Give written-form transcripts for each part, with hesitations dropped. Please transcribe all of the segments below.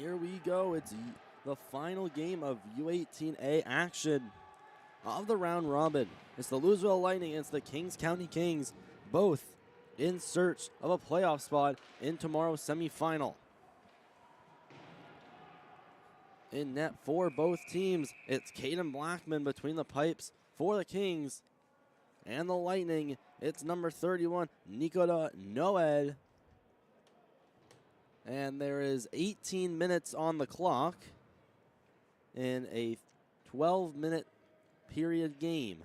Here we go. It's the final game of U18A action of the round robin. It's the Lewisville Lightning against the Kings County Kings, both in search of a playoff spot in tomorrow's semifinal. In net for both teams, it's Caden Blackman between the pipes for the Kings. And the Lightning, it's number 31, Nikola Noed. And there is 18 minutes on the clock in a 12-minute period game.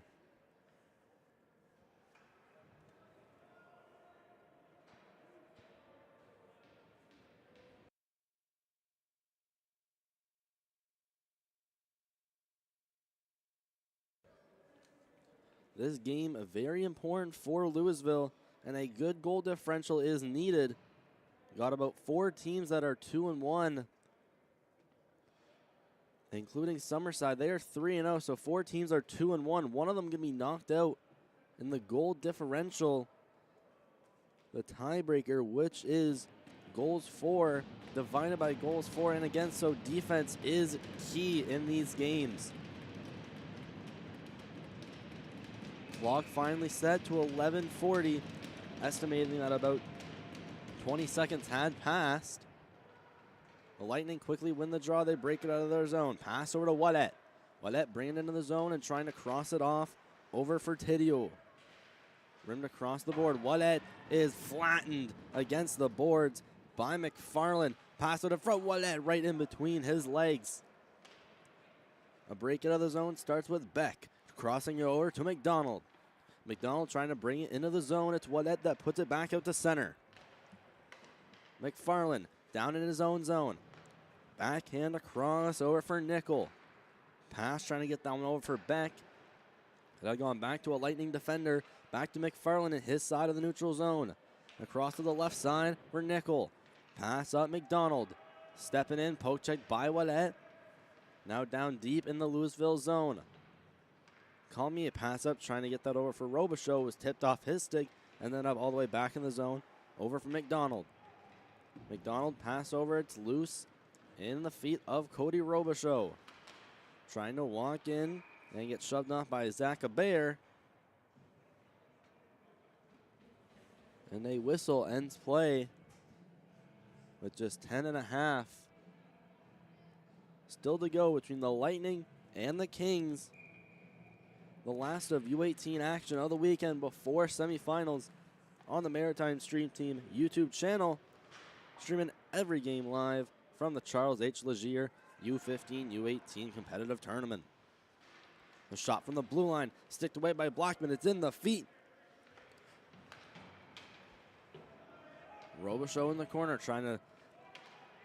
This game very important for Lewisville, and a good goal differential is needed Got about 4 teams that are 2-1, including Summerside. They are 3-0, so 4 teams are 2-1. One of them going to be knocked out in the goal differential, the tiebreaker, which is goals for divided by goals for and against. So defense is key in these games. Clock finally set to 11:40, estimating that about 20 seconds had passed. The Lightning quickly win the draw. They break it out of their zone. Pass over to Ouellet. Ouellet bringing it into the zone and trying to cross it off over for Tidio. Rimmed across the board. Ouellet is flattened against the boards by McFarland. Pass to the front. Ouellet right in between his legs. A break out of the zone starts with Beck. Crossing it over to McDonald. McDonald trying to bring it into the zone. It's Ouellet that puts it back out to center. McFarland down in his own zone. Backhand across over for Nickel. Pass trying to get that one over for Beck. That gone back to a Lightning defender. Back to McFarland at his side of the neutral zone. Across to the left side for Nickel. Pass up McDonald. Stepping in, poke check by Ouellet. Now down deep in the Lewisville zone. Call me a pass up, trying to get that over for Robichaud. Was tipped off his stick and then up all the way back in the zone. Over for McDonald. McDonald pass over, it's loose in the feet of Cody Robichaud. Trying to walk in and get shoved off by Zach Abair. And a whistle ends play with just 10.5 still to go between the Lightning and the Kings. The last of U18 action of the weekend before semifinals on the Maritime Stream Team YouTube channel. Streaming every game live from the Charles H. Legier U15 U18 competitive tournament. A shot from the blue line, sticked away by Blackman. It's in the feet. Robichaud in the corner trying to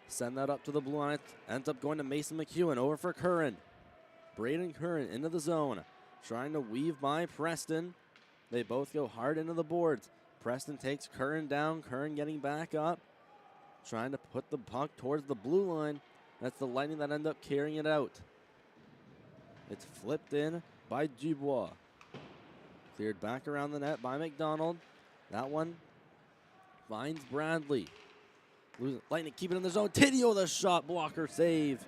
send that up to the blue line. It ends up going to Mason McEwen. Over for Curran. Braden Curran into the zone. Trying to weave by Preston. They both go hard into the boards. Preston takes Curran down. Curran getting back up. Trying to put the puck towards the blue line. That's the Lightning that end up carrying it out. It's flipped in by Dubois. Cleared back around the net by McDonald. That one finds Bradley. Lightning keep it in the zone. Tidio, the shot blocker save.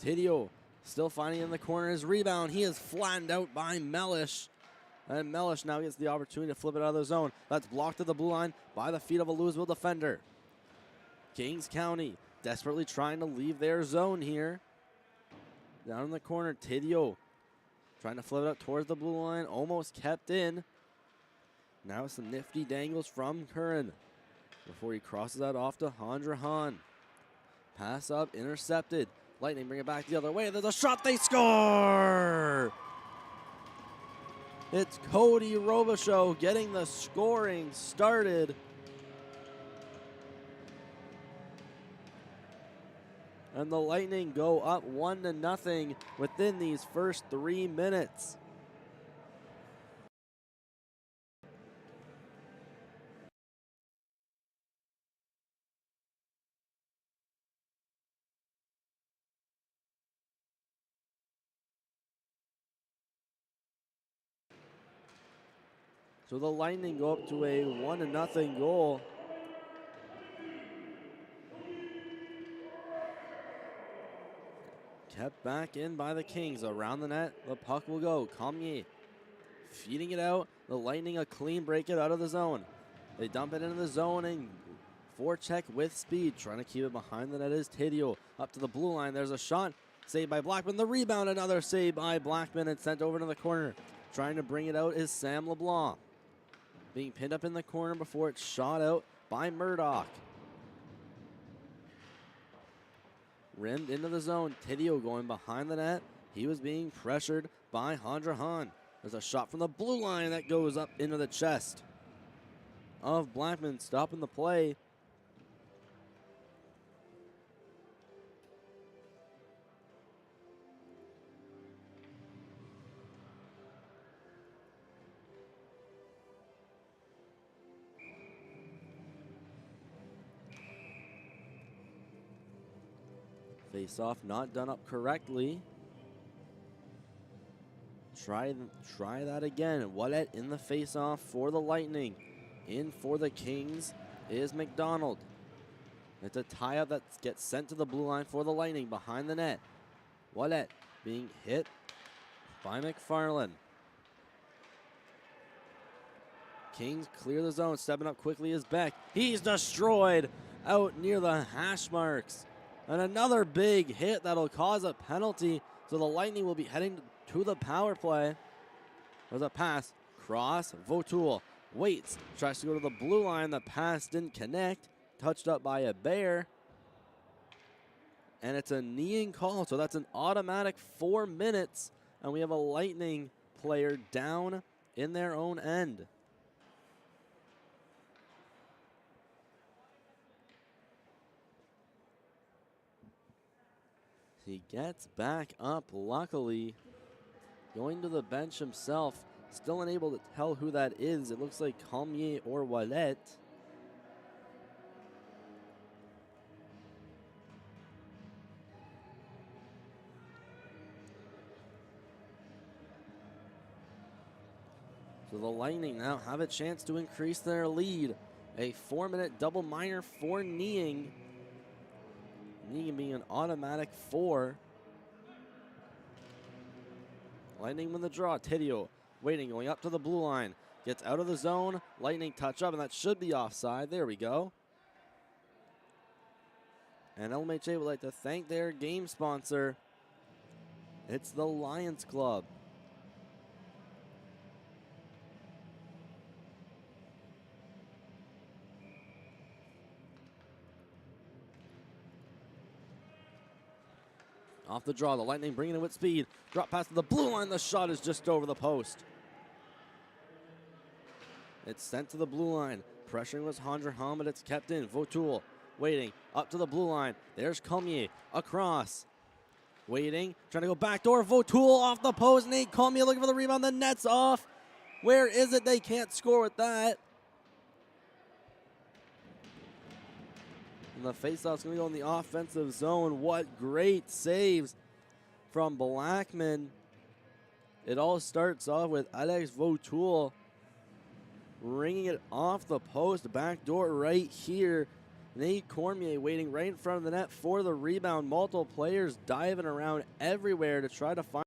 Tidio still finding in the corner his rebound. He is flattened out by Mellish. And Mellish now gets the opportunity to flip it out of the zone. That's blocked to the blue line by the feet of a Lewisville defender. Kings County desperately trying to leave their zone here. Down in the corner, Tidio trying to flip it up towards the blue line. Almost kept in. Now some nifty dangles from Curran before he crosses that off to Handrahan. Pass up, intercepted. Lightning bring it back the other way. There's a shot, they score! It's Cody Robichaud getting the scoring started. And the Lightning go up 1-0 within these first 3 minutes. So the Lightning go up to a 1-0 goal. Kept back in by the Kings. Around the net, the puck will go. Cormier feeding it out. The Lightning a clean break it out of the zone. They dump it into the zone and forecheck with speed. Trying to keep it behind the net is Tidio. Up to the blue line. There's a shot. Saved by Blackman. The rebound, another save by Blackman and sent over to the corner. Trying to bring it out is Sam LeBlanc. Being pinned up in the corner before it's shot out by Murdoch. Rimmed into the zone. Tidio going behind the net. He was being pressured by Handrahan. There's a shot from the blue line that goes up into the chest of Blackman, stopping the play. Face off not done up correctly. Try that again. Wallet in the face off for the Lightning. In for the Kings is McDonald. It's a tie-up that gets sent to the blue line for the Lightning behind the net. Wallet being hit by McFarland. Kings clear the zone. Stepping up quickly is Beck. He's destroyed out near the hash marks. And another big hit that'll cause a penalty. So the Lightning will be heading to the power play. There's a pass. Cross. Votul waits. Tries to go to the blue line. The pass didn't connect. Touched up by a Bear. And it's a kneeing call. So that's an automatic 4 minutes. And we have a Lightning player down in their own end. He gets back up, luckily. Going to the bench himself. Still unable to tell who that is. It looks like Calmier or Wallet. So the Lightning now have a chance to increase their lead. A 4-minute double minor for kneeing. Kneeing being an automatic 4. Lightning win the draw. Tidio waiting, going up to the blue line. Gets out of the zone. Lightning touch up, and that should be offside. There we go. And LMHA would like to thank their game sponsor. It's the Lions Club. Off the draw, the Lightning bringing it with speed. Drop pass to the blue line. The shot is just over the post. It's sent to the blue line. Pressuring was Handrahan, but it's kept in. Votul waiting up to the blue line. There's Calmier across. Waiting, trying to go backdoor. Votul off the post. Nate Calmier looking for the rebound. The net's off. Where is it? They can't score with that. And the faceoff's going to go in the offensive zone. What great saves from Blackman. It all starts off with Alex Votul ringing it off the post. Backdoor right here. Nate Cormier waiting right in front of the net for the rebound. Multiple players diving around everywhere to try to find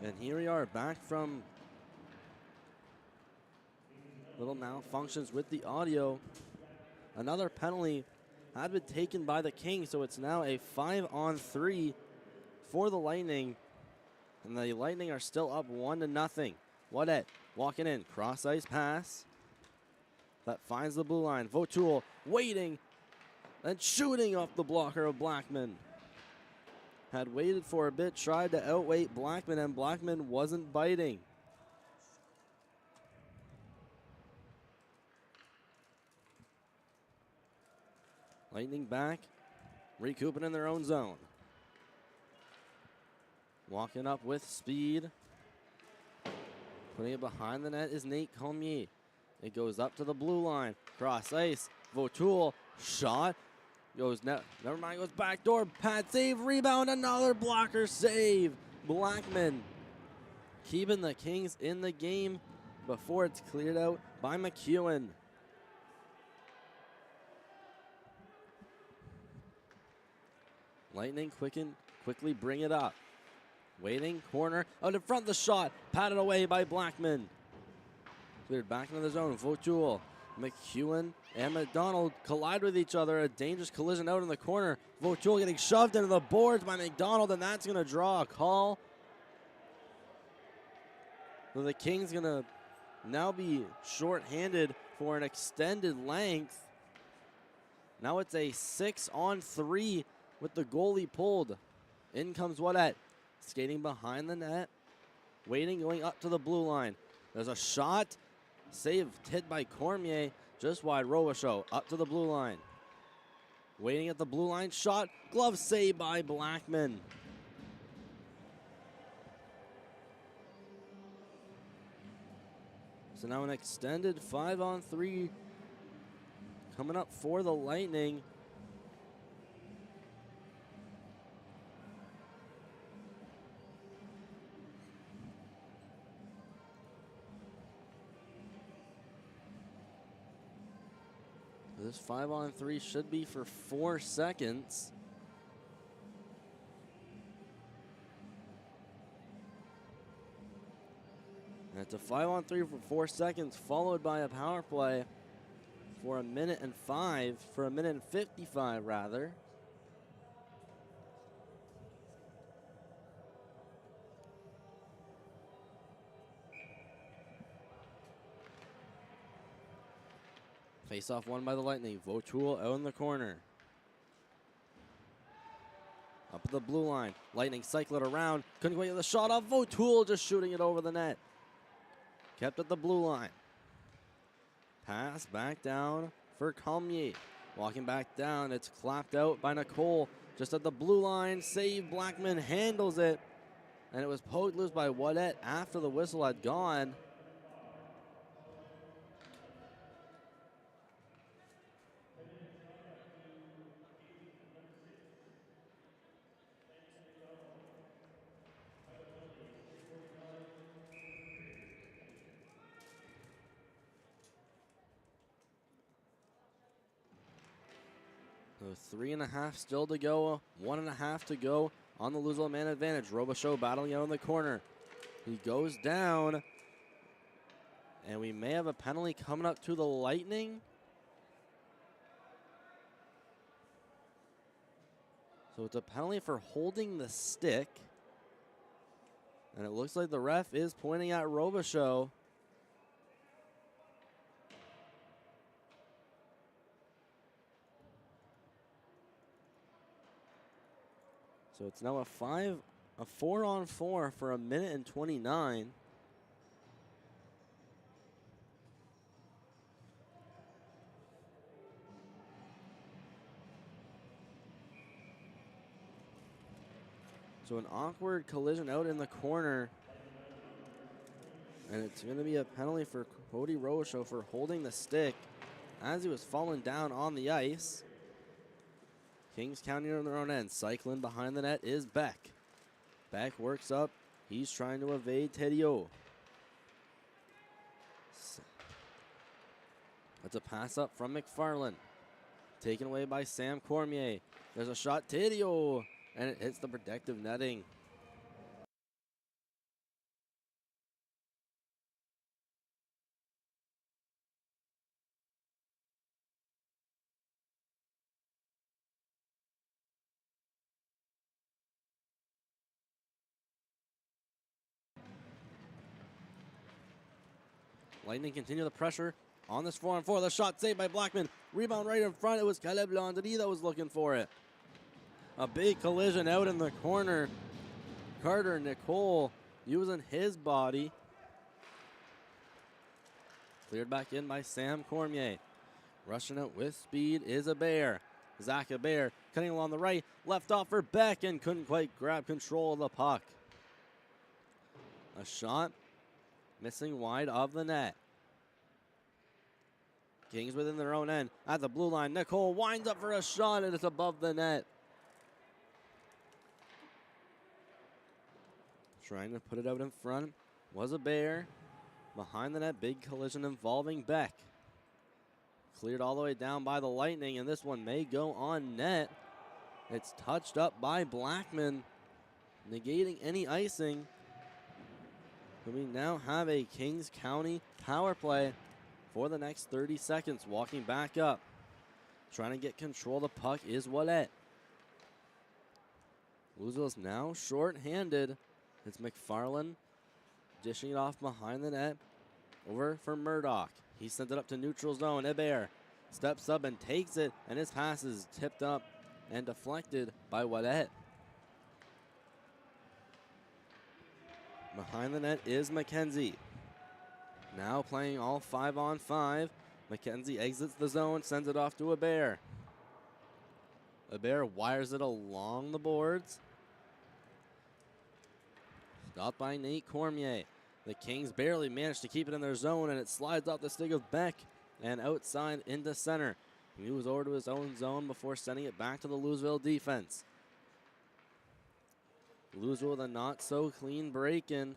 And here we are back from little malfunctions with the audio. Another penalty had been taken by the Kings, so it's now a 5-on-3 for the Lightning. And the Lightning are still up 1-0. Wadette walking in, cross ice pass. That finds the blue line. Votul waiting and shooting off the blocker of Blackman. Had waited for a bit, tried to outweight Blackman, and Blackman wasn't biting. Lightning back, recouping in their own zone. Walking up with speed. Putting it behind the net is Nate Comier. It goes up to the blue line. Cross ice. Votul. Shot. Goes net. Never mind. Goes backdoor. Pad save. Rebound. Another blocker save. Blackman keeping the Kings in the game before it's cleared out by McEwen. Lightning quickly bring it up. Waiting, corner, out in front, the shot, patted away by Blackman. Cleared back into the zone, Votul, McEwen, and McDonald collide with each other. A dangerous collision out in the corner. Votul getting shoved into the boards by McDonald, and that's going to draw a call. So the Kings going to now be short-handed for an extended length. Now it's a 6-on-3 with the goalie pulled. In comes Wadette. Skating behind the net. Waiting, going up to the blue line. There's a shot. Saved, hit by Cormier. Just wide, Robichaud up to the blue line. Waiting at the blue line. Shot. Glove save by Blackman. So now an extended 5-on-3 coming up for the Lightning. This 5-on-3 should be for 4 seconds. And it's a 5-on-3 for 4 seconds, followed by a power play for 1:55 rather. Face-off won by the Lightning. Votul out in the corner. Up at the blue line. Lightning cycle it around. Couldn't wait the shot off. Votul just shooting it over the net. Kept at the blue line. Pass back down for Comier. Walking back down. It's clapped out by Nicole. Just at the blue line. Save. Blackman handles it. And it was poked loose by Wadette after the whistle had gone. So 3.5 still to go, 1.5 to go on the Lewisville man advantage. Robichaud battling out in the corner. He goes down, and we may have a penalty coming up to the Lightning. So it's a penalty for holding the stick, and it looks like the ref is pointing at Robichaud. So it's now a 4-on-4 for 1:29. So an awkward collision out in the corner. And it's going to be a penalty for Cody Robichaud for holding the stick as he was falling down on the ice. Kings counting on their own end. Cycling behind the net is Beck. Beck works up. He's trying to evade Tedio. That's a pass up from McFarland. Taken away by Sam Cormier. There's a shot. Tedio. And it hits the protective netting. Lightning continue the pressure on this 4-on-4. The shot saved by Blackman. Rebound right in front. It was Caleb Landry that was looking for it. A big collision out in the corner. Carter Nicole using his body. Cleared back in by Sam Cormier. Rushing it with speed is Bear. Zach Bear cutting along the right. Left off for Beck and couldn't quite grab control of the puck. A shot missing wide of the net. Kings within their own end at the blue line. Nicole winds up for a shot and it's above the net. Trying to put it out in front was Bear. Behind the net, big collision involving Beck. Cleared all the way down by the Lightning, and this one may go on net. It's touched up by Blackman, negating any icing. We now have a Kings County power play for the next 30 seconds. Walking back up, trying to get control of the puck is Ouellet. Lewisville is now short-handed. It's McFarland dishing it off behind the net. Over for Murdoch. He sent it up to neutral zone. Hebert steps up and takes it, and his pass is tipped up and deflected by Ouellet. Behind the net is McKenzie. Now playing all 5-on-5. McKenzie exits the zone, sends it off to Hebert. Hebert wires it along the boards. Stopped by Nate Cormier. The Kings barely managed to keep it in their zone, and it slides off the stick of Beck and outside into center. He moves over to his own zone before sending it back to the Lewisville defense. Lewisville with a not-so-clean break-in.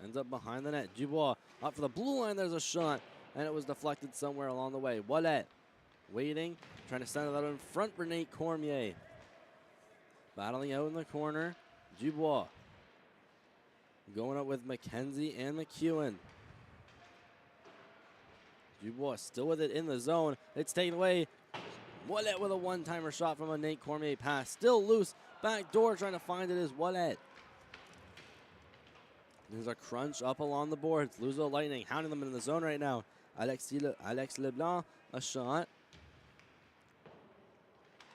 Ends up behind the net. Dubois up for the blue line. There's a shot, and it was deflected somewhere along the way. Ouellet waiting, trying to send it out in front for Nate Cormier. Battling out in the corner, Dubois. Going up with McKenzie and McEwen. Dubois still with it in the zone. It's taken away. Ouellet with a one-timer shot from a Nate Cormier pass. Still loose. Back door trying to find it is Ouellet. There's a crunch up along the boards. Lewisville Lightning hounding them in the zone right now. Alex Leblanc, a shot.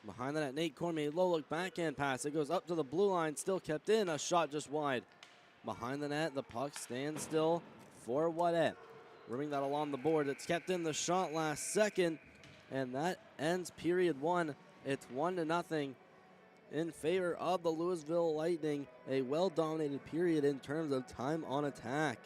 Behind the net, Nate Cormier, low look backhand pass. It goes up to the blue line, still kept in. A shot just wide. Behind the net, the puck stands still for Ouellet. Rimming that along the board. It's kept in the shot last second, and that ends period one. It's 1-0 in favor of the Lewisville Lightning. A well-dominated period in terms of time on attack.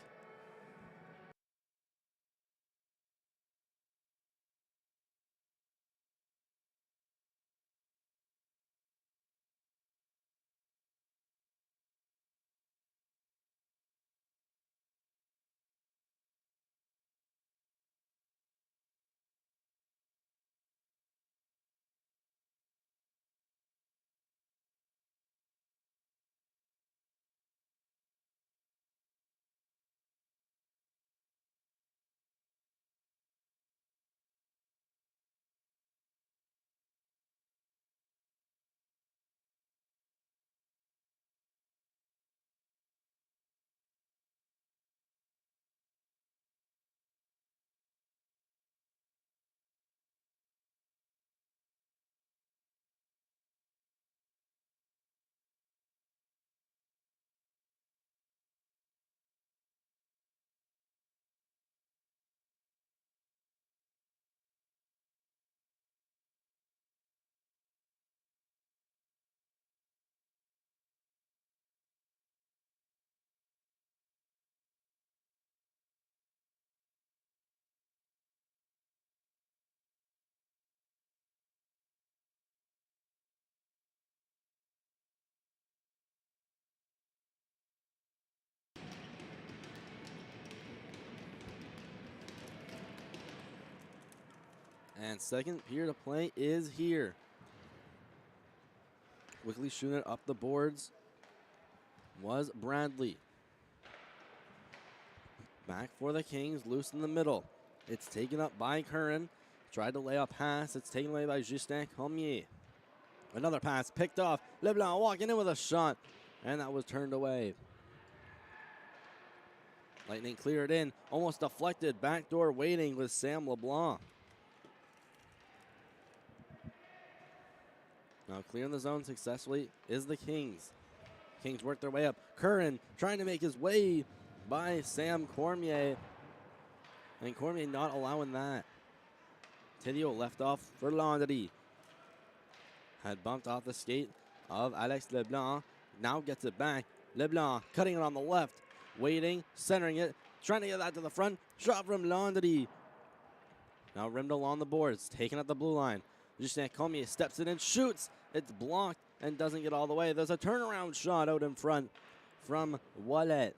And second period of play is here. Quickly shooting it up the boards was Bradley. Back for the Kings, loose in the middle. It's taken up by Curran. Tried to lay a pass. It's taken away by Justin Cormier. Another pass picked off. Leblanc walking in with a shot, and that was turned away. Lightning cleared in, almost deflected, backdoor waiting with Sam LeBlanc. Now clearing the zone successfully is the Kings. Kings work their way up. Curran trying to make his way by Sam Cormier. And Cormier not allowing that. Tidio left off for Landry. Had bumped off the skate of Alex LeBlanc. Now gets it back. LeBlanc cutting it on the left. Waiting, centering it. Trying to get that to the front. Shot from Landry. Now rimmed along the boards. Taken at the blue line. Justin Cormier steps it in, shoots. It's blocked and doesn't get all the way. There's a turnaround shot out in front from Wallet.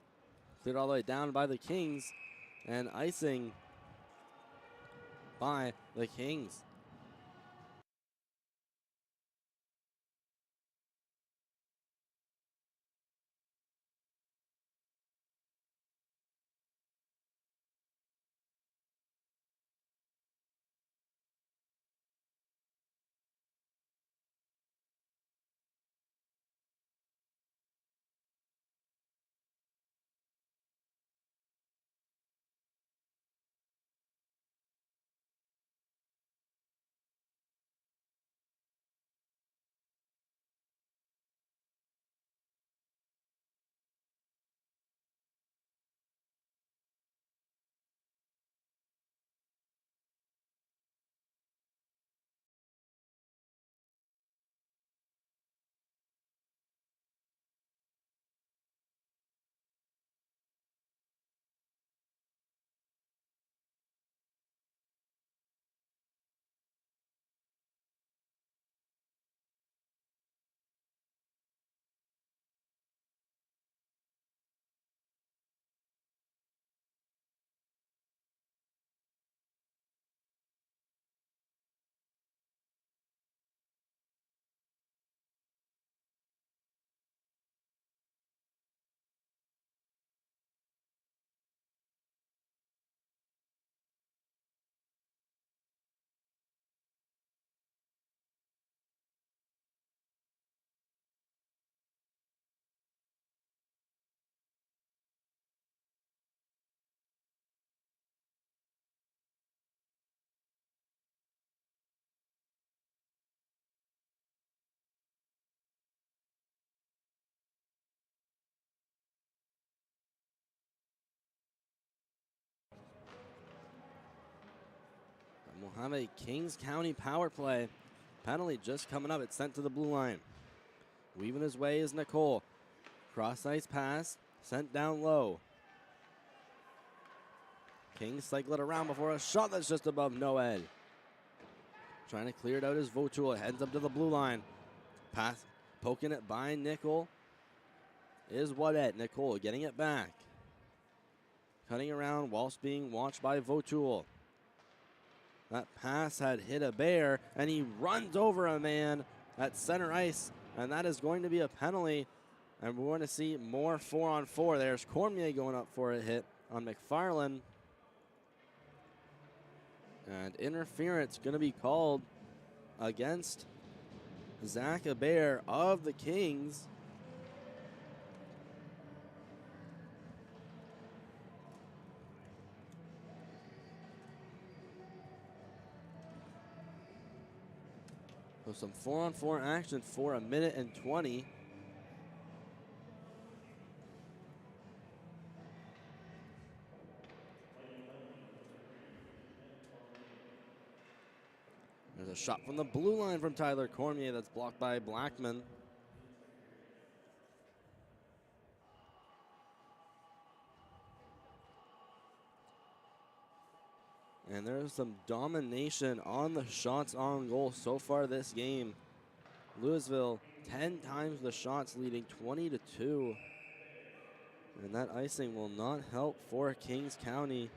Cleared all the way down by the Kings. And icing by the Kings. And we'll have a Kings County power play. Penalty just coming up. It's sent to the blue line. Weaving his way is Nicole. Cross ice pass. Sent down low. Kings cycle it around before a shot that's just above Noel. Trying to clear it out is Votul. Heads up to the blue line. Pass. Poking it by Nicole is Wallet. Nicole getting it back. Cutting around whilst being watched by Votul. That pass had hit a bear, and he runs over a man at center ice, and that is going to be a penalty. And we're going to see more 4-on-4. There's Cormier going up for a hit on McFarland. And interference going to be called against Zach Abair of the Kings. So some 4-on-4 action for a minute and 20. There's a shot from the blue line from Tyler Cormier that's blocked by Blackman. And there's some domination on the shots on goal so far this game. Lewisville 10 times the shots, leading 20-2. And that icing will not help for Kings County.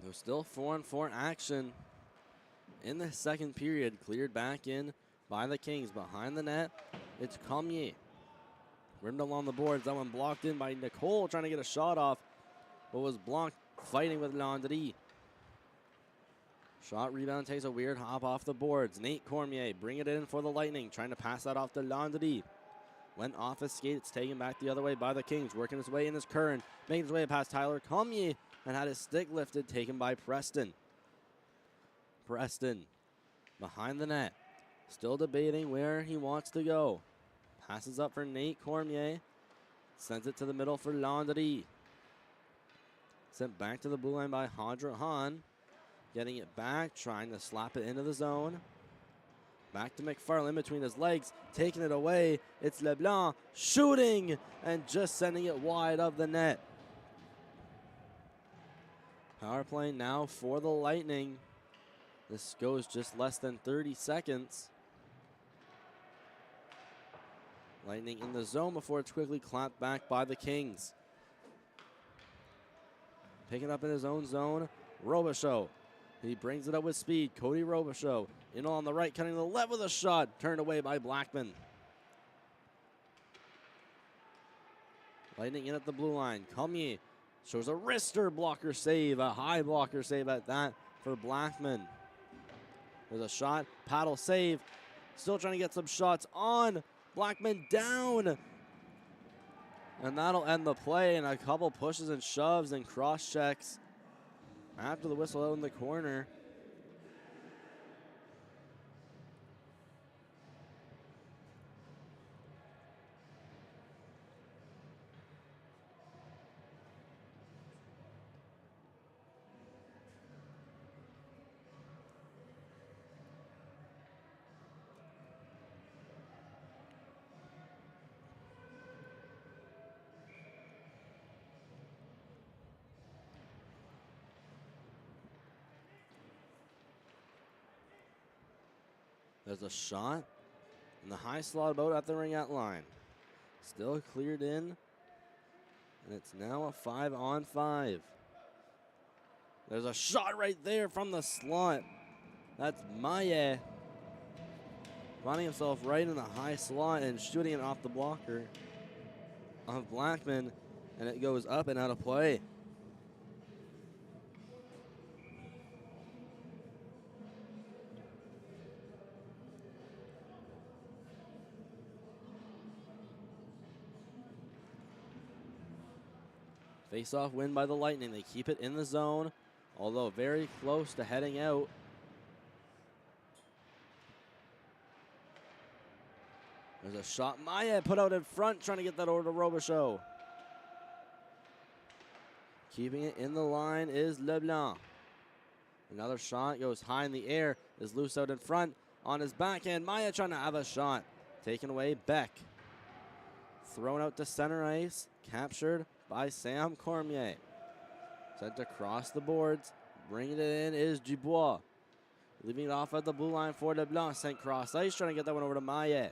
There's still 4-on-4 action in the second period. Cleared back in by the Kings. Behind the net, it's Cormier. Rimmed along the boards. That one blocked in by Nicole, trying to get a shot off, but was blocked, fighting with Landry. Shot rebound takes a weird hop off the boards. Nate Cormier bring it in for the Lightning, trying to pass that off to Landry. Went off his skate. It's taken back the other way by the Kings. Working his way in his current. Making his way past Tyler Cormier and had his stick lifted, taken by Preston. Preston behind the net. Still debating where he wants to go. Passes up for Nate Cormier. Sends it to the middle for Landry. Sent back to the blue line by Hadra Hahn. Getting it back, trying to slap it into the zone. Back to McFarland between his legs, taking it away. It's LeBlanc shooting and just sending it wide of the net. Power play now for the Lightning. This goes just less than 30 seconds. Lightning in the zone before it's quickly clapped back by the Kings. Picking up in his own zone, Robichaud. He brings it up with speed. Cody Robichaud in on the right, cutting to the left with a shot. Turned away by Blackman. Lightning in at the blue line. Cormier shows a wrister blocker save, a high blocker save at that for Blackman. There's a shot, paddle save. Still trying to get some shots on. Blackman down. And that'll end the play, and a couple pushes and shoves and cross checks after the whistle out in the corner. There's a shot in the high slot about at the ring-out line. Still cleared in, and it's now a 5-on-5. There's a shot right there from the slot. That's Maya finding himself right in the high slot and shooting it off the blocker of Blackman, and it goes up and out of play. Face-off win by the Lightning. They keep it in the zone, although very close to heading out. There's a shot. Maya put out in front, trying to get that over to Robichaud. Keeping it in the line is LeBlanc. Another shot goes high in the air, is loose out in front. On his backhand, Maya trying to have a shot. Taken away, Beck. Thrown out to center ice, captured by Sam Cormier. Sent across the boards. Bringing it in is Dubois. Leaving it off at the blue line for LeBlanc. Sent cross ice, trying to get that one over to Maillet.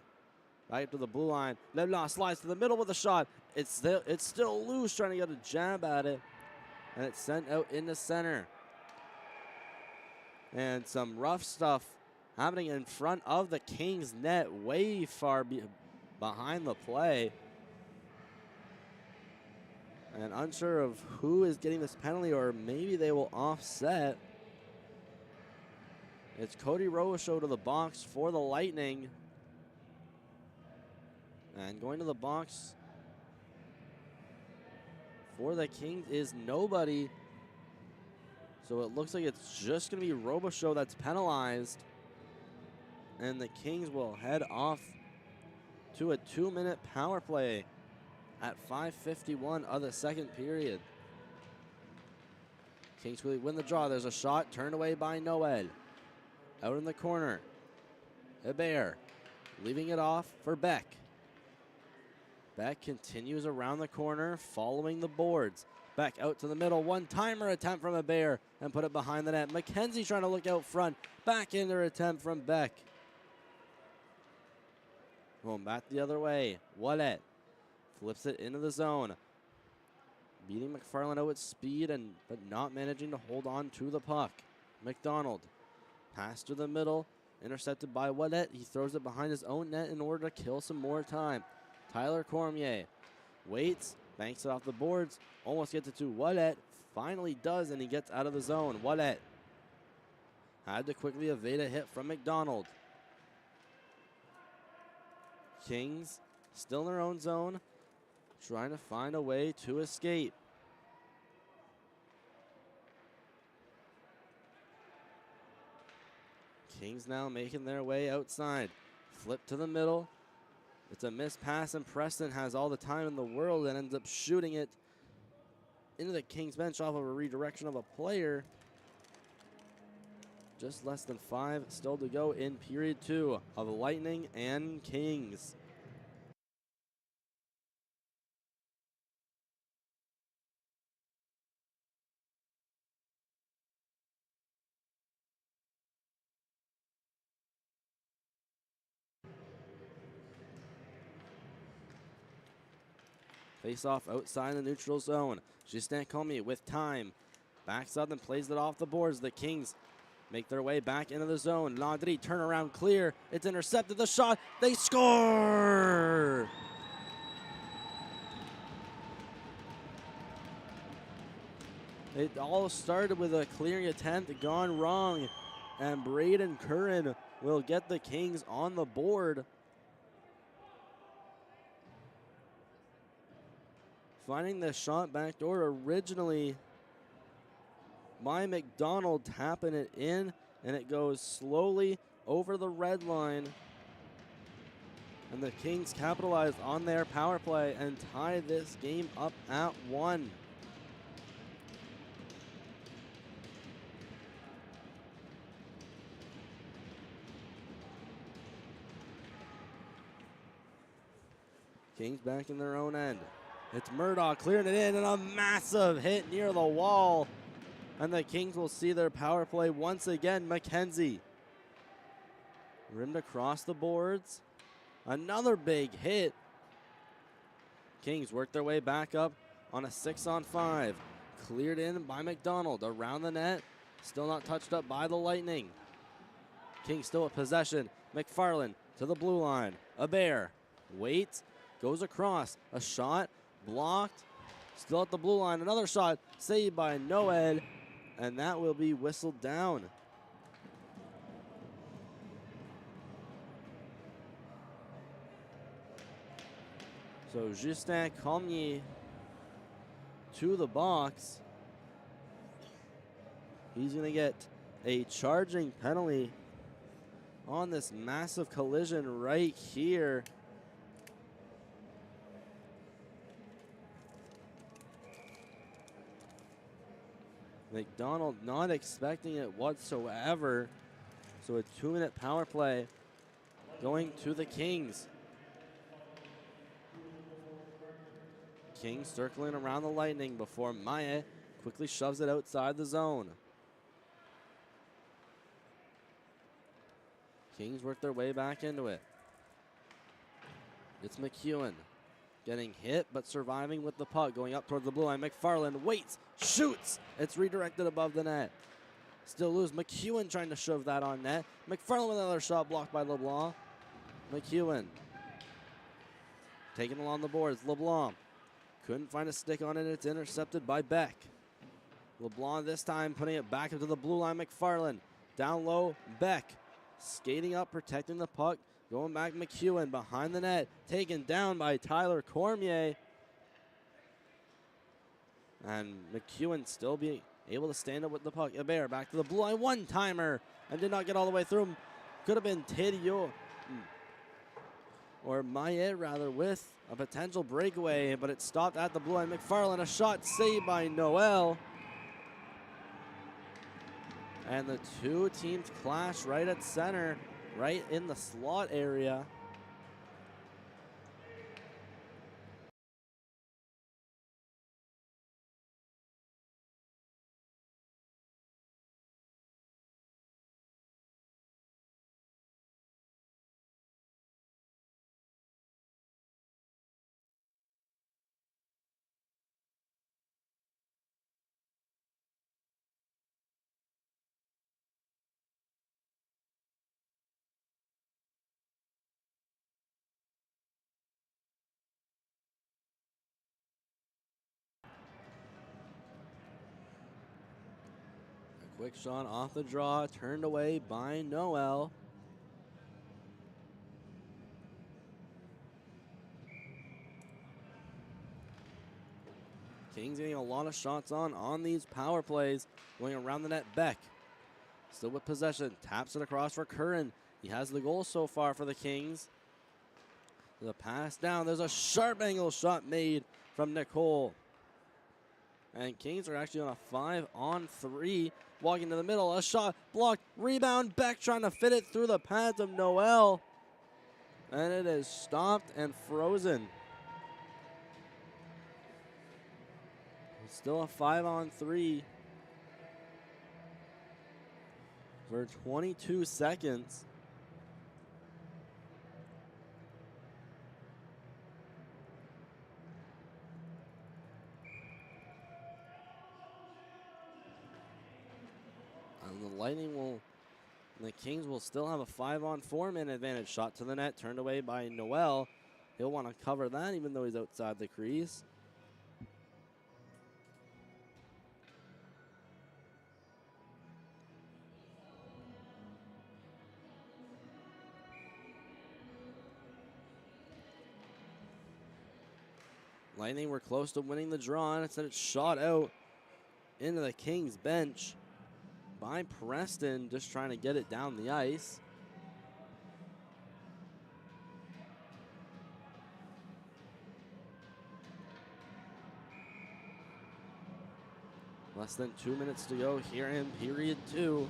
Right to the blue line. LeBlanc slides to the middle with a shot. It's still loose, trying to get a jab at it. And it's sent out into center. And some rough stuff happening in front of the Kings net, way far behind the play. And unsure of who is getting this penalty, or maybe they will offset. It's Cody Robichaud to the box for the Lightning. And going to the box for the Kings is nobody. So it looks like it's just going to be Robichaud that's penalized. And the Kings will head off to a 2-minute power play at 5:51 of the second period. Kings will win the draw. There's a shot turned away by Noel. Out in the corner, Hebert leaving it off for Beck. Beck continues around the corner, following the boards. Beck out to the middle, one-timer attempt from Hebert and put it behind the net. McKenzie trying to look out front. Back into attempt from Beck. Going back the other way. Wallet flips it into the zone. beating McFarland out with speed but not managing to hold on to the puck. McDonald, pass to the middle, intercepted by Ouellet. He throws it behind his own net in order to kill some more time. Tyler Cormier waits, banks it off the boards, almost gets it to Ouellet. Finally does, and he gets out of the zone. Ouellet had to quickly evade a hit from McDonald. Kings still in their own zone, trying to find a way to escape. Kings now making their way outside. Flip to the middle. It's a missed pass, and Preston has all the time in the world and ends up shooting it into the Kings bench off of a redirection of a player. Just less than 5 still to go in period 2 of Lightning and Kings. Face off outside the neutral zone. Justin Comey with time. Backs up and plays it off the boards. The Kings make their way back into the zone. Landry, turnaround clear. It's intercepted. The shot. They score! It all started with a clearing attempt gone wrong. And Braden Curran will get the Kings on the board. Finding the shot backdoor originally by McDonald, tapping it in, and it goes slowly over the red line. And the Kings capitalized on their power play and tie this game up at 1. Kings back in their own end. It's Murdoch clearing it in, and a massive hit near the wall. And the Kings will see their power play once again. McKenzie rimmed across the boards. Another big hit. Kings work their way back up on a 6-on-5. Cleared in by McDonald around the net. Still not touched up by the Lightning. Kings still with possession. McFarland to the blue line. Abair waits, goes across. A shot blocked. Still at the blue line. Another shot saved by Noed. And that will be whistled down. So Justin Comey to the box. He's going to get a charging penalty on this massive collision right here. McDonald not expecting it whatsoever. So a 2-minute power play going to the Kings. Kings circling around the Lightning before Maya quickly shoves it outside the zone. Kings work their way back into it. It's McEwen getting hit but surviving with the puck, going up towards the blue line. McFarland waits, shoots. It's redirected above the net. Still loose. McEwen trying to shove that on net. McFarland with another shot blocked by LeBlanc. McEwen taking along the boards. LeBlanc couldn't find a stick on it. It's intercepted by Beck. LeBlanc this time putting it back into the blue line. McFarland down low. Beck skating up, protecting the puck. Going back, McEwen behind the net. Taken down by Tyler Cormier. And McEwen still being able to stand up with the puck. Hebert back to the blue line. One-timer. And did not get all the way through. Could have been Tidio. Or Maillet, rather, with a potential breakaway. But it stopped at the blue line. McFarland, a shot saved by Noel. And the two teams clash right at center, right in the slot area. Quick shot off the draw, turned away by Noel. Kings getting a lot of shots on these power plays. Going around the net, Beck. Still with possession, taps it across for Curran. He has the goal so far for the Kings. The pass down, there's a sharp angle shot made from Nicole. And Kings are actually on a 5-on-3. Walking to the middle, a shot blocked, rebound, Beck trying to fit it through the pads of Noel. And it is stopped and frozen. It's still a 5-on-3 for 22 seconds. And the Kings will still have a 5-on-4 man advantage. Shot to the net, turned away by Noel. He'll want to cover that even though he's outside the crease. Lightning were close to winning the draw, and instead it's shot out into the Kings bench by Preston, just trying to get it down the ice. Less than 2 minutes to go here in period 2.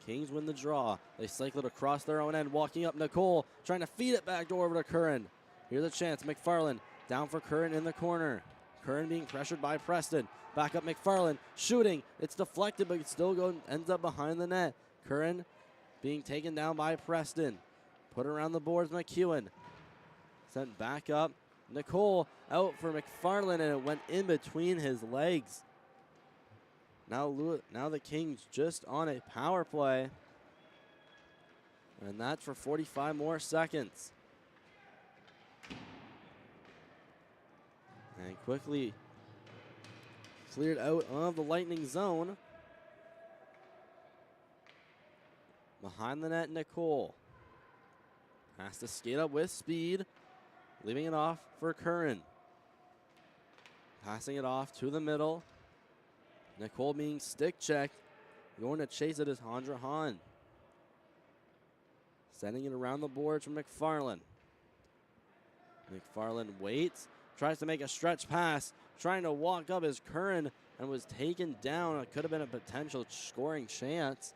Kings win the draw. They cycle it across their own end, walking up Nicole, trying to feed it back door over to Curran. Here's a chance, McFarland down for Curran in the corner. Curran being pressured by Preston. Back up McFarland, shooting. It's deflected, but it still ends up behind the net. Curran being taken down by Preston. Put around the boards, McEwen. Sent back up. Nicole out for McFarland, and it went in between his legs. Now the Kings just on a power play. And that's for 45 more seconds. And quickly cleared out of the Lightning zone. Behind the net, Nicole. Has to skate up with speed. Leaving it off for Curran. Passing it off to the middle. Nicole being stick checked. Going to chase it is Handra Hahn. Sending it around the boards from McFarland. McFarland waits. Tries to make a stretch pass. Trying to walk up is Curran and was taken down. It could have been a potential scoring chance.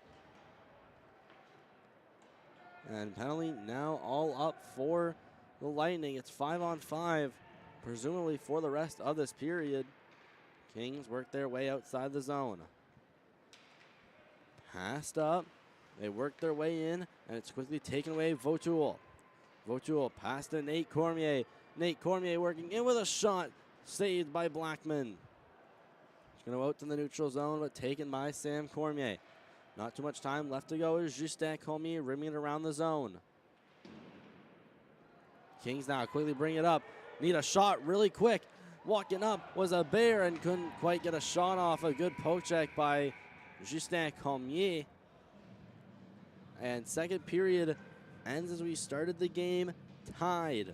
And penalty now all up for the Lightning. It's 5-on-5, presumably for the rest of this period. Kings work their way outside the zone. Passed up. They work their way in, and it's quickly taken away. Vautoul. Vautoul passed to Nate Cormier. Nate Cormier working in with a shot. Saved by Blackman. It's going to out to the neutral zone, but taken by Sam Cormier. Not too much time left to go as Justin Cormier rimming it around the zone. Kings now quickly bring it up. Need a shot really quick. Walking up was a bear and couldn't quite get a shot off. A good poke check by Justin Cormier. And second period ends as we started the game, tied.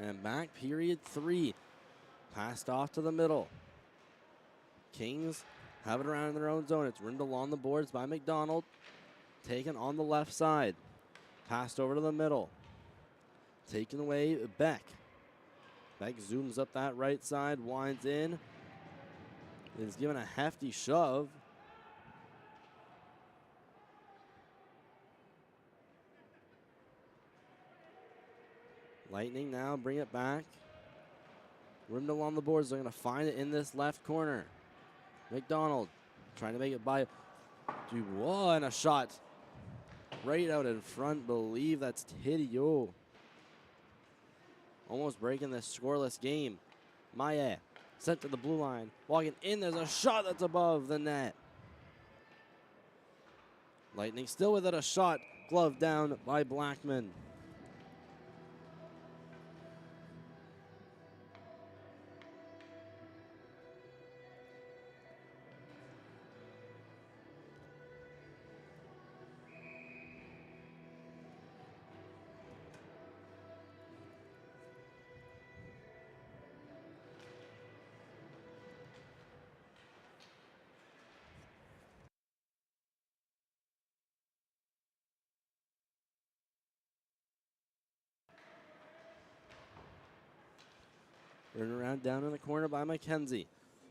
And back, period 3. Passed off to the middle. Kings have it around in their own zone. It's rimmed along the boards by McDonald. Taken on the left side. Passed over to the middle. Taken away, Beck. Beck zooms up that right side, winds in. Is given a hefty shove. Lightning now bring it back. Rimmed along the boards. They're going to find it in this left corner. McDonald trying to make it by Dubois, and a shot right out in front. Believe that's Tidio. Almost breaking this scoreless game. Maya sent to the blue line. Walking in, there's a shot that's above the net. Lightning still with it, a shot. Glove down by Blackman. Turn around down in the corner by McKenzie.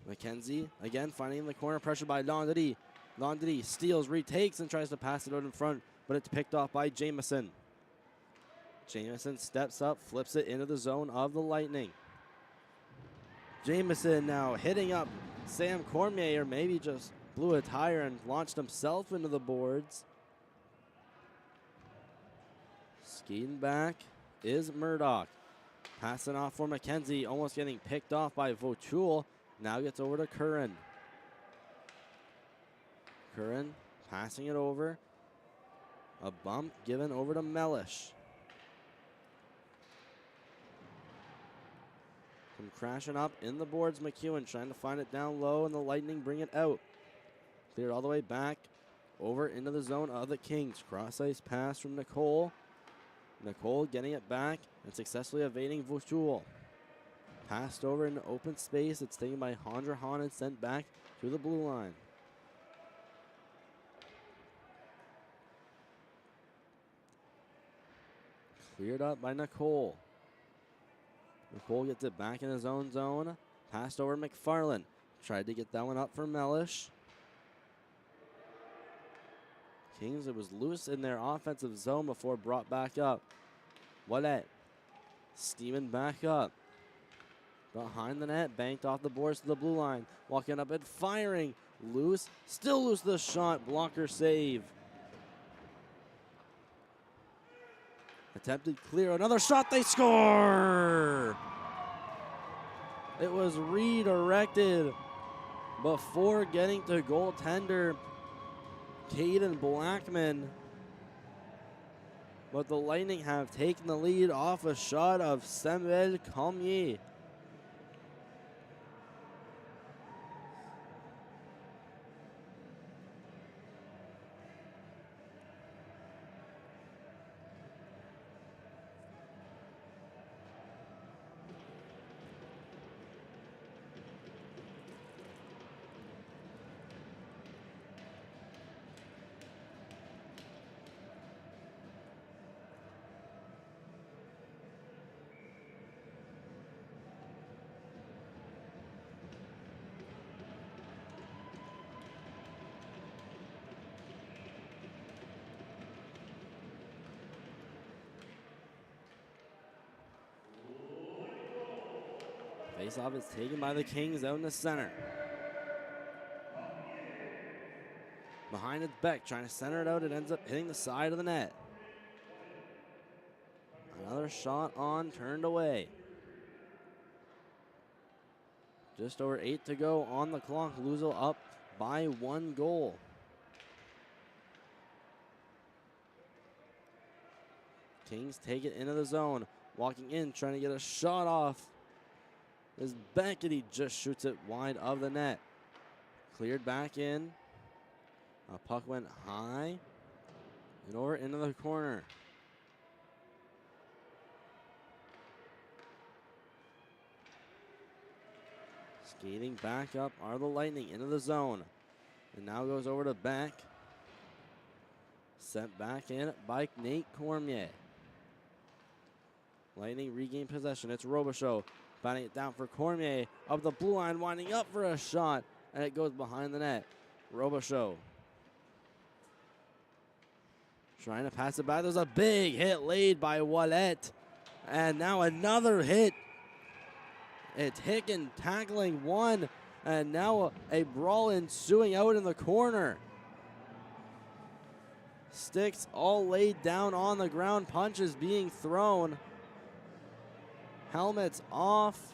McKenzie again finding the corner, pressure by Landry. Landry steals, retakes, and tries to pass it out in front, but it's picked off by Jameson. Jameson steps up, flips it into the zone of the Lightning. Jameson now hitting up Sam Cormier, or maybe just blew a tire and launched himself into the boards. Skating back is Murdoch. Passing off for McKenzie, almost getting picked off by Votul. Now gets over to Curran. Curran passing it over. A bump given over to Mellish. Come crashing up in the boards, McEwen trying to find it down low, and the Lightning bring it out. Cleared all the way back over into the zone of the Kings. Cross ice pass from Nicole. Nicole getting it back and successfully evading Votul. Passed over into open space. It's taken by Handra Hahn and sent back to the blue line. Cleared up by Nicole. Nicole gets it back in his own zone. Passed over McFarland. Tried to get that one up for Mellish. Kings, it was loose in their offensive zone before brought back up. Wallet steaming back up. Behind the net, banked off the boards to the blue line. Walking up and firing. Loose, still loose the shot. Blocker save. Attempted clear, another shot, they score! It was redirected before getting to goaltender Caden Blackman. But the Lightning have taken the lead off a shot of Samuel Cormier. Faceoff is taken by the Kings out in the center. Behind it's Beck trying to center it out. It ends up hitting the side of the net. Another shot on, turned away. Just over 8 to go on the clock. Lewisville up by 1 goal. Kings take it into the zone. Walking in, trying to get a shot off. Is Beck, and he just shoots it wide of the net. Cleared back in. A puck went high and over into the corner. Skating back up are the Lightning into the zone. And now goes over to Beck. Sent back in by Nate Cormier. Lightning regain possession. It's Robichaud batting it down for Cormier. Up the blue line, winding up for a shot. And it goes behind the net. Robichaud trying to pass it back. There's a big hit laid by Ouellette. And now another hit. It's Hicken tackling one. And now a brawl ensuing out in the corner. Sticks all laid down on the ground. Punches being thrown. Helmets off.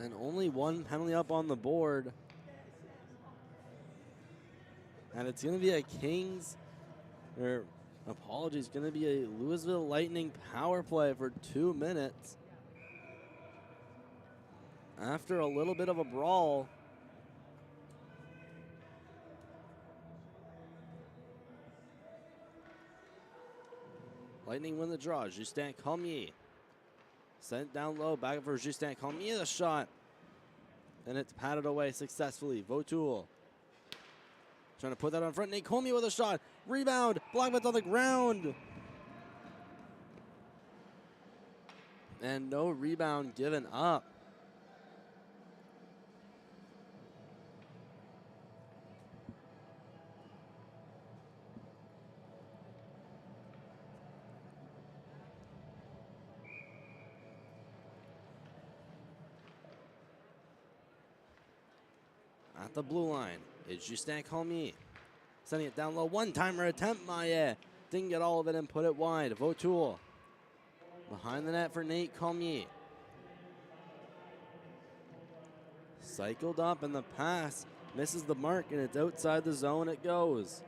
And only one penalty up on the board. And it's going to be a Kings, or apologies, going to be a Lewisville Lightning power play for 2 minutes. After a little bit of a brawl. Lightning win the draw. Justin Cormier sent down low. Back up for Justin Cormier. The shot. And it's patted away successfully. Vautoul trying to put that on front. Nate Cormier with a shot. Rebound. Blackman's on the ground. And no rebound given up. At the blue line is Justin Cormier. Sending it down low. One-timer attempt. Maillet didn't get all of it and put it wide. Vautoul behind the net for Nate Cormier. Cycled up and the pass misses the mark and it's outside the zone it goes.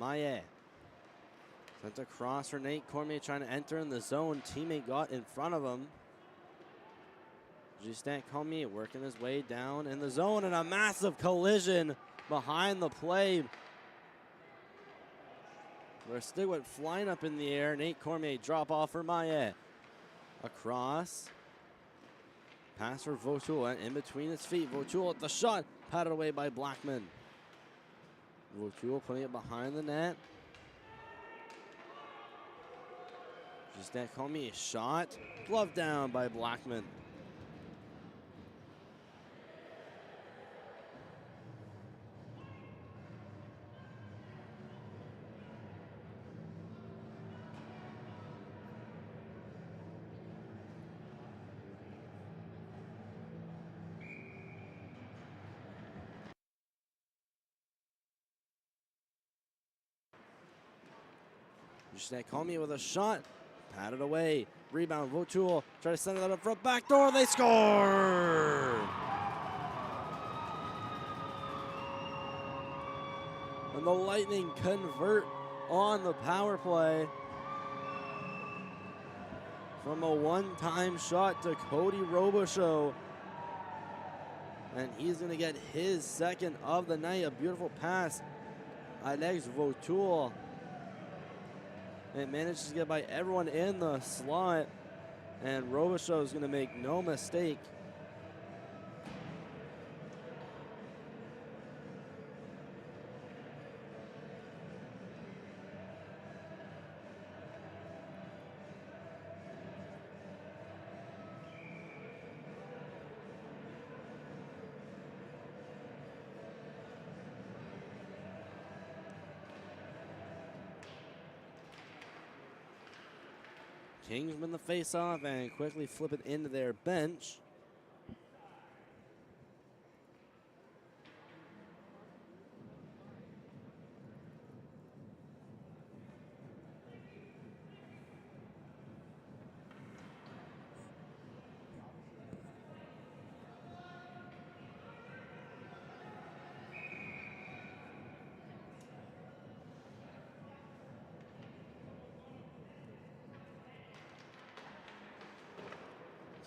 Maillet sent across for Nate Cormier trying to enter in the zone. Teammate got in front of him. Justin Cormier working his way down in the zone and a massive collision behind the play. Where a stick went flying up in the air. Nate Cormier drop off for Maillet. Across. Pass for Vautoul and in between his feet. Vautoul at the shot. Patted away by Blackman. Vautoul putting it behind the net. Justin Cormier shot. Glove down by Blackman. Justin Cormier with a shot. Patted away. Rebound. Vautoul try to send it out up front. Back door. They score! And the Lightning convert on the power play. From a one-time shot to Cody Robichaud. And he's going to get his second of the night. A beautiful pass. Alex Vautoul. It manages to get by everyone in the slot. And Robichaud is going to make no mistake. Kings win the face-off and quickly flip it into their bench.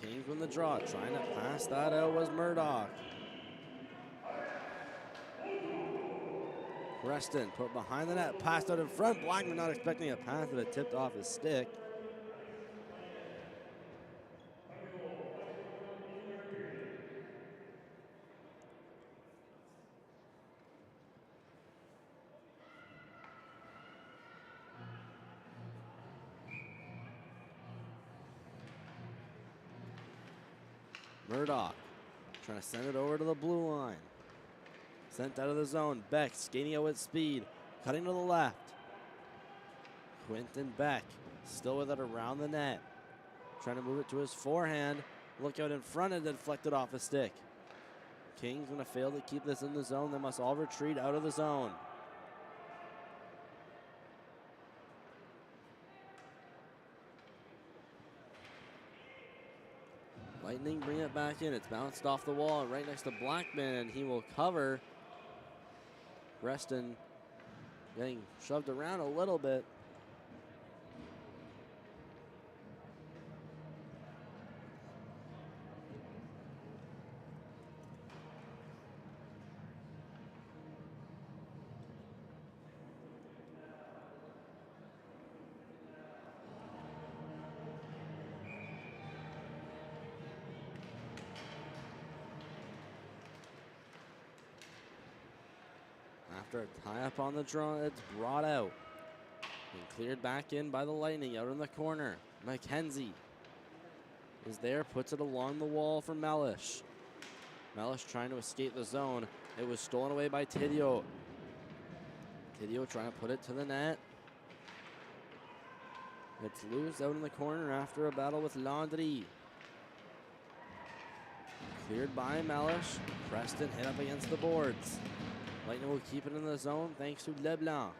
Kings win the draw. Trying to pass that out was Murdoch. Preston put behind the net, passed out in front. Blackman not expecting a pass, but it tipped off his stick. Murdoch trying to send it over to the blue line. Sent out of the zone. Beck skating out with speed. Cutting to the left. Quentin Beck still with it around the net. Trying to move it to his forehand. Look out in front and deflected off a stick. Kings going to fail to keep this in the zone. They must all retreat out of the zone. Lightning bring it back in. It's bounced off the wall right next to Blackman, and he will cover. Reston getting shoved around a little bit. After a tie-up on the draw, it's brought out and cleared back in by the Lightning out in the corner. McKenzie is there, puts it along the wall for Mellish. Mellish trying to escape the zone. It was stolen away by Tidio. Tidio trying to put it to the net. It's loose out in the corner after a battle with Landry. Cleared by Mellish. Preston hit up against the boards. Lightning will keep it in the zone thanks to LeBlanc.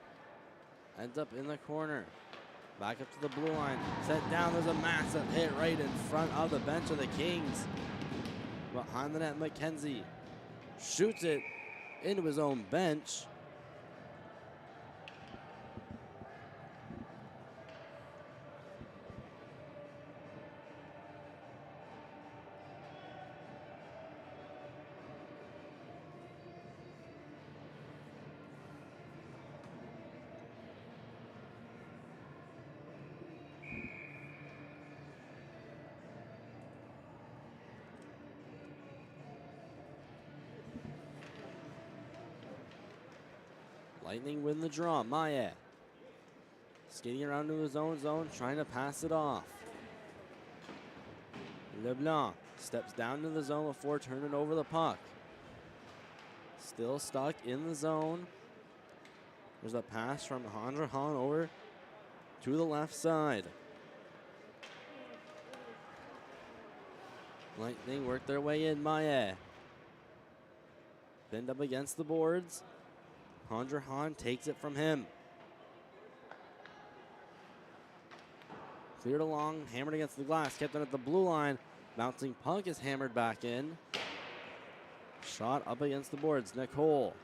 Ends up in the corner. Back up to the blue line. Set down. There's a massive hit right in front of the bench of the Kings. Behind the net, McKenzie shoots it into his own bench. Lightning win the draw. Maya skating around to his own zone, trying to pass it off. LeBlanc steps down to the zone before turning over the puck. Still stuck in the zone. There's a pass from Handrahan over to the left side. Lightning work their way in. Maya pinned up against the boards. Handrahan takes it from him. Cleared along, hammered against the glass, kept it at the blue line. Bouncing puck is hammered back in. Shot up against the boards. Nicole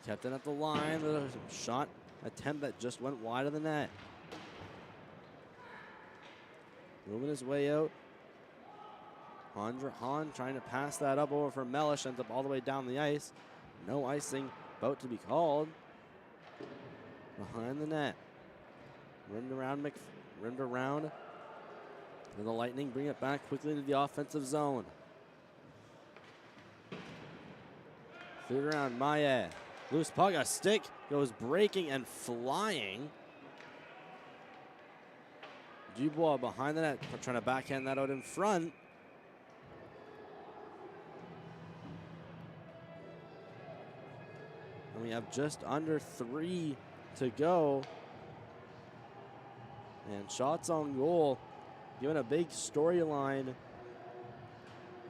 kept it at the line. There's a shot attempt that just went wide of the net. Moving his way out. Handrahan trying to pass that up over for Mellish. Ends up all the way down the ice. No icing about to be called. Behind the net. Rimmed around. And the Lightning bring it back quickly into the offensive zone. Cleared around. Maya. Loose puck. A stick goes breaking and flying. Dubois behind the net, trying to backhand that out in front. And we have just under 3 to go. And shots on goal, giving a big storyline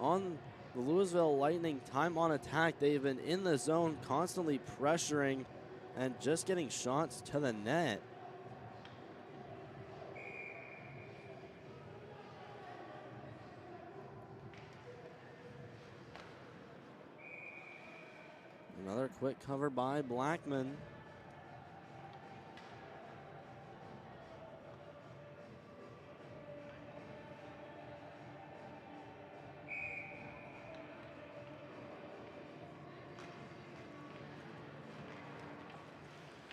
on the Lewisville Lightning. Time on attack. They've been in the zone, constantly pressuring and just getting shots to the net. Another quick cover by Blackman.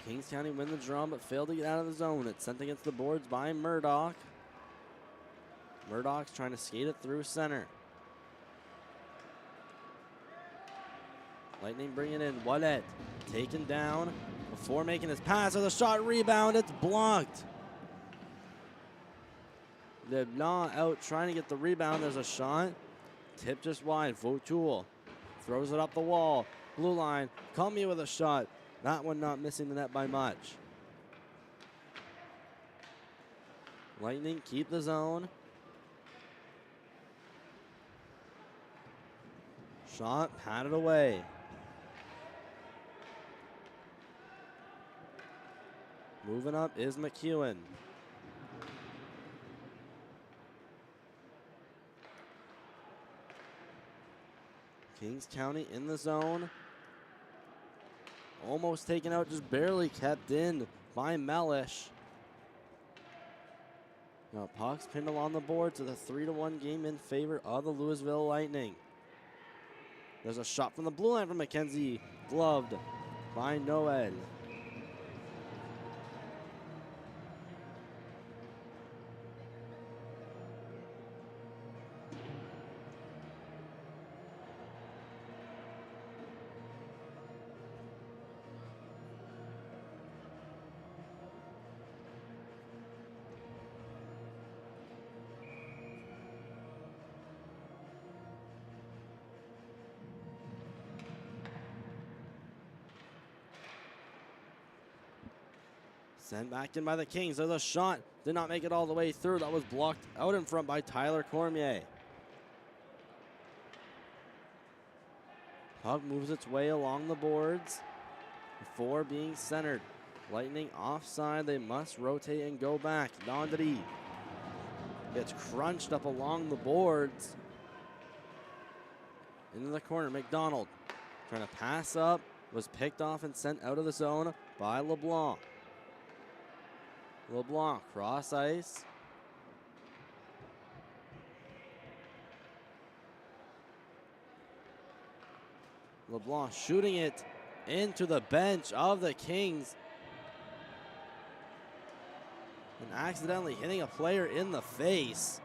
Kings County win the draw but failed to get out of the zone. It's sent against the boards by Murdoch. Murdoch's trying to skate it through center. Lightning bring it in. Wallet taken down before making his pass. With a shot rebound, it's blocked. LeBlanc out trying to get the rebound. There's a shot. Tip just wide. Vautoul throws it up the wall. Blue line. Comey with a shot. That one not missing the net by much. Lightning keep the zone. Shot patted away. Moving up is McEwen. Kings County in the zone. Almost taken out, just barely kept in by Mellish. Now puck's pinned along the board, so the 3-1 game in favor of the Lewisville Lightning. There's a shot from the blue line from McKenzie, gloved by Noel. Sent back in by the Kings. There's a shot. Did not make it all the way through. That was blocked out in front by Tyler Cormier. Puck moves its way along the boards before being centered. Lightning offside. They must rotate and go back. Dondry gets crunched up along the boards. Into the corner. McDonald trying to pass up. Was picked off and sent out of the zone by LeBlanc. LeBlanc cross ice. LeBlanc shooting it into the bench of the Kings. And accidentally hitting a player in the face.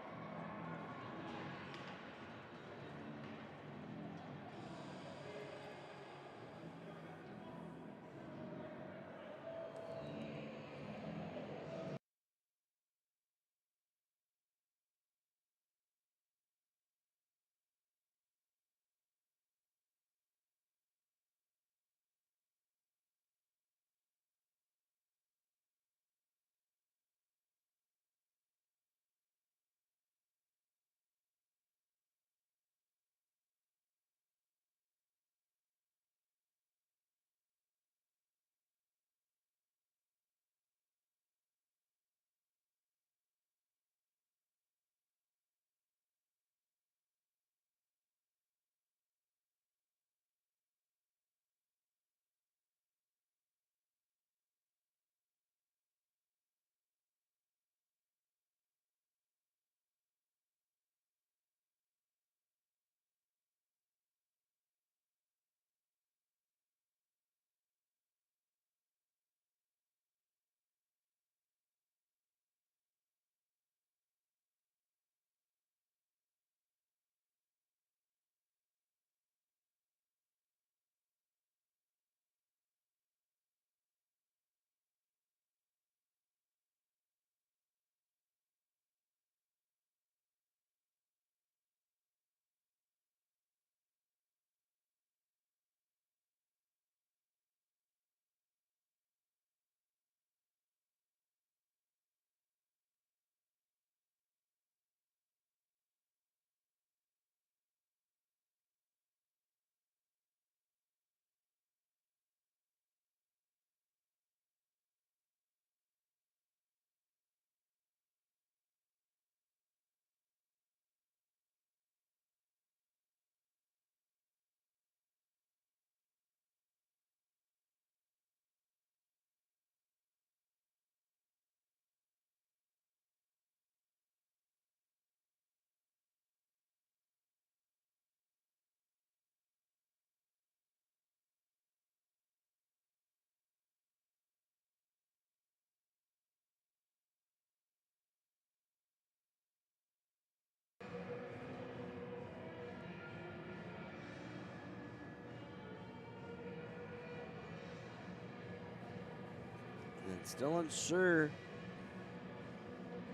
And still unsure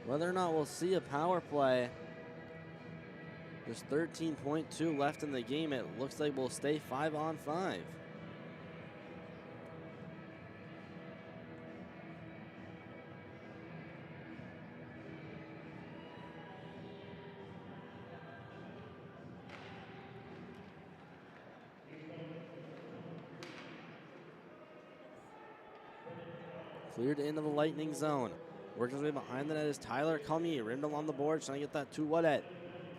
whether or not we'll see a power play. There's 13.2 left in the game. It looks like we'll stay 5-on-5. Cleared into the Lightning zone. Working his way behind the net is Tyler Cormier. Rimmed along the board, trying to get that to Woodett.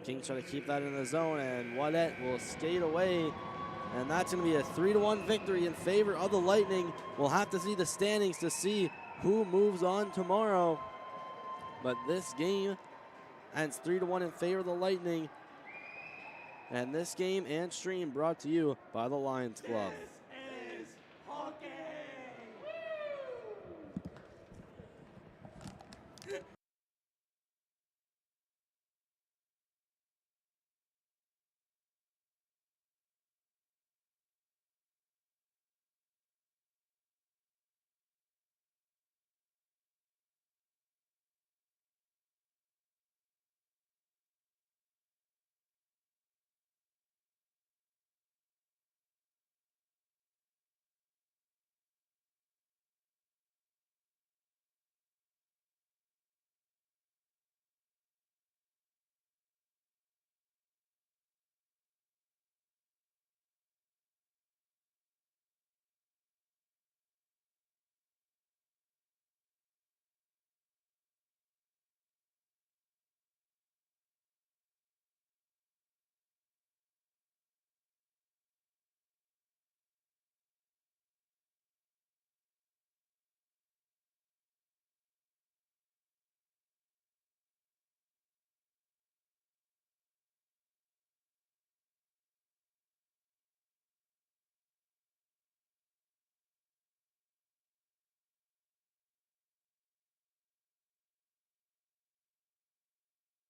Kings try to keep that in the zone, and Wadette will skate away. And that's going to be a 3-1 victory in favor of the Lightning. We'll have to see the standings to see who moves on tomorrow. But this game ends 3-1 in favor of the Lightning. And this game and stream brought to you by the Lions Club.